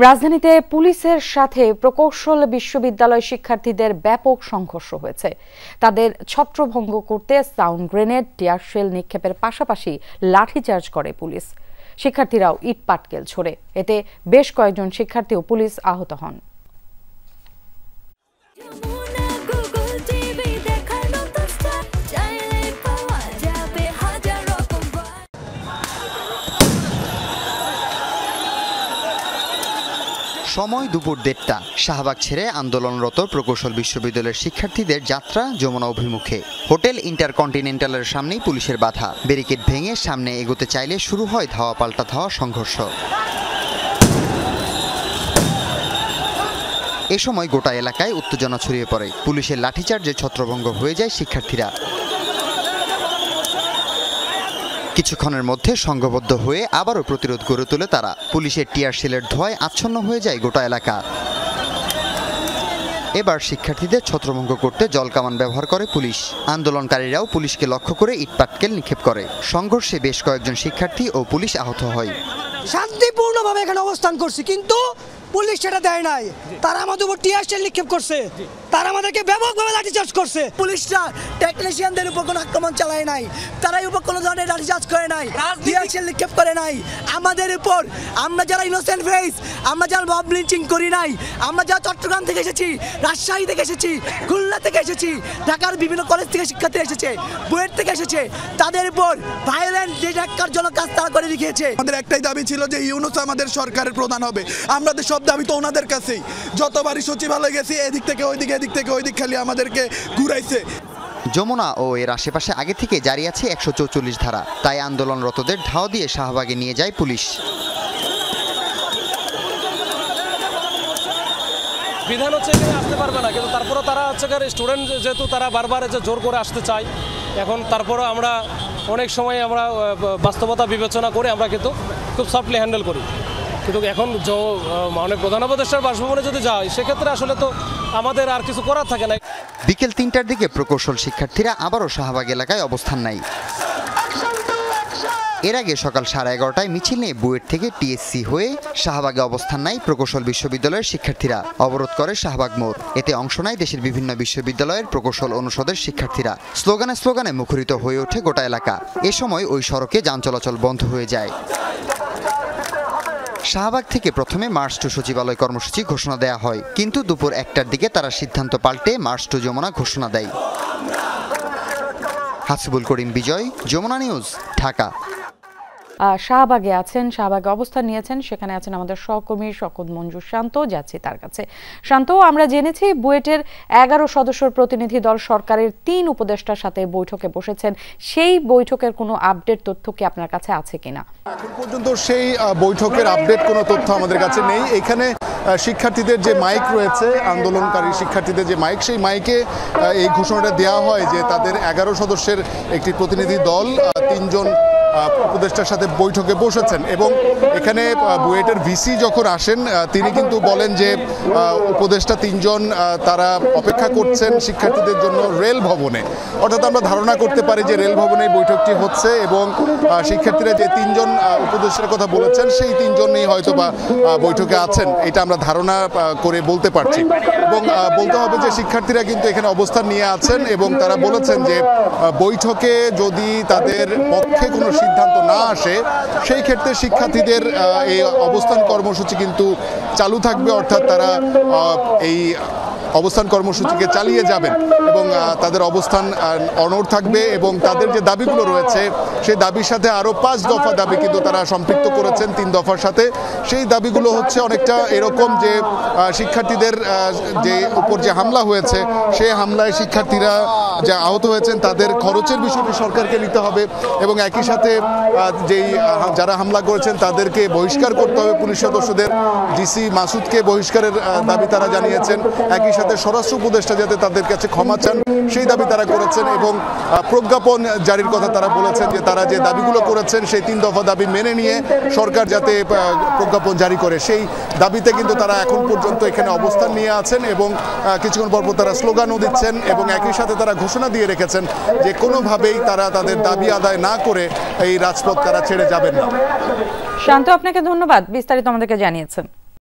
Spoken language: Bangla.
রাজধানীতে পুলিশের সাথে প্রকৌশল বিশ্ববিদ্যালয় শিক্ষার্থীদের ব্যাপক সংঘর্ষ হয়েছে। তাদের ছত্রভঙ্গ করতে সাউন্ড গ্রেনেড, টিয়ার শেল নিক্ষেপের পাশাপাশি লাঠিচার্জ করে পুলিশ। শিক্ষার্থীরাও ইট পাটকেল ছোড়ে। এতে বেশ কয়েকজন শিক্ষার্থী ও পুলিশ আহত হন। সময় দুপুর 1:30। শাহবাগ ছেড়ে আন্দোলনরত প্রকৌশল বিশ্ববিদ্যালয়ের শিক্ষার্থীদের যাত্রা যমুনা অভিমুখে। হোটেল ইন্টারকন্টিনেন্টালের সামনেই পুলিশের বাধা। ব্যারিকেড ভেঙে সামনে এগোতে চাইলে শুরু হয় ধাওয়া পাল্টা ধাওয়া সংঘর্ষ। এ সময় গোটা এলাকায় উত্তেজনা ছড়িয়ে পড়ে। পুলিশের লাঠিচার্জে ছত্রভঙ্গ হয়ে যায় শিক্ষার্থীরা। কিছুক্ষণের মধ্যে সংঘবদ্ধ হয়ে আবারও প্রতিরোধ গড়ে তোলে তারা। পুলিশের টিয়ার শেলের ধোঁয়ায় আচ্ছন্ন হয়ে যায় গোটা এলাকা। এবার শিক্ষার্থীদের ছত্রভঙ্গ করতে জলকামান ব্যবহার করে পুলিশ। আন্দোলনকারীরাও পুলিশকে লক্ষ্য করে ইটপাটকেল নিক্ষেপ করে। সংঘর্ষে বেশ কয়েকজন শিক্ষার্থী ও পুলিশ আহত হয়। শান্তিপূর্ণভাবে এখানে অবস্থান করছি, কিন্তু পুলিশ সেটা দেয় নাই। তারা আমাদের উপর টিয়ার শেল নিক্ষেপ করছে, তারা আমাদেরকে ব্যাপকভাবে লাঠিচার্জ করছে। পুলিশরা টেকনিশিয়ানদের উপর কোনো আক্রমণ চালায় নাই, তারাই উপর কোনো ধরনের লাঠিচার্জ করে নাই, টিয়ার শেল নিক্ষেপ করে নাই আমাদের উপর। আমরা যারা ইনোসেন্ট ফেস, আমরা যারা মব লিঞ্চিং করি নাই, আমরা যারা চট্টগ্রাম থেকে এসেছি, রাজশাহী থেকে এসেছি, খুলনা থেকে এসেছি, ঢাকার বিভিন্ন কলেজ থেকে শিক্ষার্থী এসেছে, বুয়েট থেকে এসেছে, তাদের উপর ভায়োলেন্ট জনক কাজ তারা করে দেখিয়েছে। আমাদের একটাই দাবি ছিল যে ইউনূস আমাদের সরকারের প্রধান হবে। আমাদের সব দাবি তো ওনাদের কাছেই। যতবারই সচিবালয়ে গেছি, এদিক থেকে ওইদিকে, এদিক থেকে ওইদিক, খালি আমাদেরকে ঘুরাইছে। যমুনা ও এর আশেপাশে আগে থেকে জারি আছে 144 ধারা। তাই আন্দোলনরতদের ধাওয়া দিয়ে শাহবাগে নিয়ে যায় পুলিশ। বিধান হচ্ছে এখানে আসতে পারবে না, কিন্তু তারপরে তারা হচ্ছে স্টুডেন্ট, যেহেতু তারা বারবার জোর করে আসতে চায়। এখন তারপরে আমরা অনেক সময় আমরা বাস্তবতা বিবেচনা করে আমরা কিন্তু খুব সফটলি হ্যান্ডেল করি। কিন্তু এখন অনেক প্রধান উপদেষ্টার বাসভবনে যদি যায়, সেক্ষেত্রে আসলে তো আমাদের আর কিছু করার থাকে না। বিকেল 3টার দিকে প্রকৌশল শিক্ষার্থীরা আবারও শাহবাগ এলাকায় অবস্থান নেয়। এর আগে সকাল 11:30টায় মিছিল নিয়ে বুয়েট থেকে টিএসসি হয়ে শাহবাগে অবস্থান নেয় প্রকৌশল বিশ্ববিদ্যালয়ের শিক্ষার্থীরা। অবরোধ করে শাহবাগ মোড়। এতে অংশ নেয় দেশের বিভিন্ন বিশ্ববিদ্যালয়ের প্রকৌশল অনুষদের শিক্ষার্থীরা। স্লোগানে মুখরিত হয়ে ওঠে গোটা এলাকা। এ সময় ওই সড়কে যান চলাচল বন্ধ হয়ে যায়। শাহবাগ থেকে প্রথমে মার্চ টু সচিবালয় কর্মসূচি ঘোষণা দেয়া হয়, কিন্তু দুপুর 1টার দিকে তারা সিদ্ধান্ত পাল্টে মার্চ টু যমুনা ঘোষণা দেয়। হাসিবুল করিম বিজয়, যমুনা নিউজ, ঢাকা। শাহবাগে আছেন, শাহবাগে অবস্থান নিয়েছেন, সেখানে আছেন আমাদের সহকর্মী শকত মঞ্জুর শান্ত। যাচ্ছি তার কাছে। শান্ত, আমরা জেনেছি বুয়েটের 11 সদস্যের প্রতিনিধি দল সরকারের 3 উপদেষ্টার সাথে বৈঠকে বসেছেন। সেই বৈঠকের কোনো আপডেট তথ্য কি আপনার কাছে আছে কিনা? এখন পর্যন্ত সেই বৈঠকের আপডেট কোনো তথ্য আমাদের কাছে নেই। এখানে শিক্ষার্থীদের যে মাইক রয়েছে, আন্দোলনকারী শিক্ষার্থীদের যে মাইক, সেই মাইকে এই ঘোষণাটা দেওয়া হয় যে তাদের 11 সদস্যের একটি প্রতিনিধি দল 3 জন উপদেষ্টার সাথে বৈঠকে বসেছেন। এবং এখানে বুয়েটের ভিসি যখন আসেন, তিনি কিন্তু বলেন যে উপদেষ্টা 3 জন তারা অপেক্ষা করছেন শিক্ষার্থীদের জন্য রেল ভবনে। অর্থাৎ আমরা ধারণা করতে পারি যে রেল ভবনে বৈঠকটি হচ্ছে এবং শিক্ষার্থীরা যে 3 জন উপদেষ্টার কথা বলেছেন, সেই 3 জনই হয়তো বা বৈঠকে আছেন, এটা আমরা ধারণা করে বলতে পারছি। এবং বলতে হবে যে শিক্ষার্থীরা কিন্তু এখানে অবস্থান নিয়ে আছেন এবং তারা বলেছেন যে বৈঠকে যদি তাদের পক্ষে কোনো সিদ্ধান্ত না আসে, সেই ক্ষেত্রে শিক্ষার্থীদের এই অবস্থান কর্মসূচি কিন্তু চালু থাকবে। অর্থাৎ তারা এই অবস্থান কর্মসূচিকে চালিয়ে যাবেন এবং তাদের অবস্থান অনড় থাকবে এবং তাদের যে দাবিগুলো রয়েছে, সেই দাবির সাথে আরও 5 দফা দাবি কিন্তু তারা সম্পৃক্ত করেছেন 3 দফার সাথে। সেই দাবিগুলো হচ্ছে অনেকটা এরকম যে শিক্ষার্থীদের যে উপর যে হামলা হয়েছে, সেই হামলায় শিক্ষার্থীরা যা আহত হয়েছেন তাদের খরচের বিষয়টি সরকারকে নিতে হবে এবং একই সাথে যেই যারা হামলা করেছেন তাদেরকে বহিষ্কার করতে হবে। পুলিশ সদস্যদের ডিসি মাসুদকে বহিষ্কারের দাবি তারা জানিয়েছেন। একই সাথে স্বরাষ্ট্র উপদেষ্টা যাতে তাদের কাছে ক্ষমা চান, সেই দাবি তারা করেছেন এবং প্রজ্ঞাপন জারির কথা তারা বলেছেন যে তারা যে দাবিগুলো করেছেন সেই 3 দফা দাবি মেনে নিয়ে সরকার যাতে প্রজ্ঞাপন জারি করে, সেই দাবিতে কিন্তু তারা এখন পর্যন্ত এখানে অবস্থান নিয়ে আছেন এবং কিছুক্ষণ পর তারা স্লোগানও দিচ্ছেন এবং একই সাথে তারা ঘোষণা দিয়ে রেখেছেন যে কোনোভাবেই তারা তাদের দাবি আদায় না করে এই রাজপথ তারা ছেড়ে যাবেন না। শান্ত, আপনাকে ধন্যবাদ, বিস্তারিত আমাদেরকে জানিয়েছেন।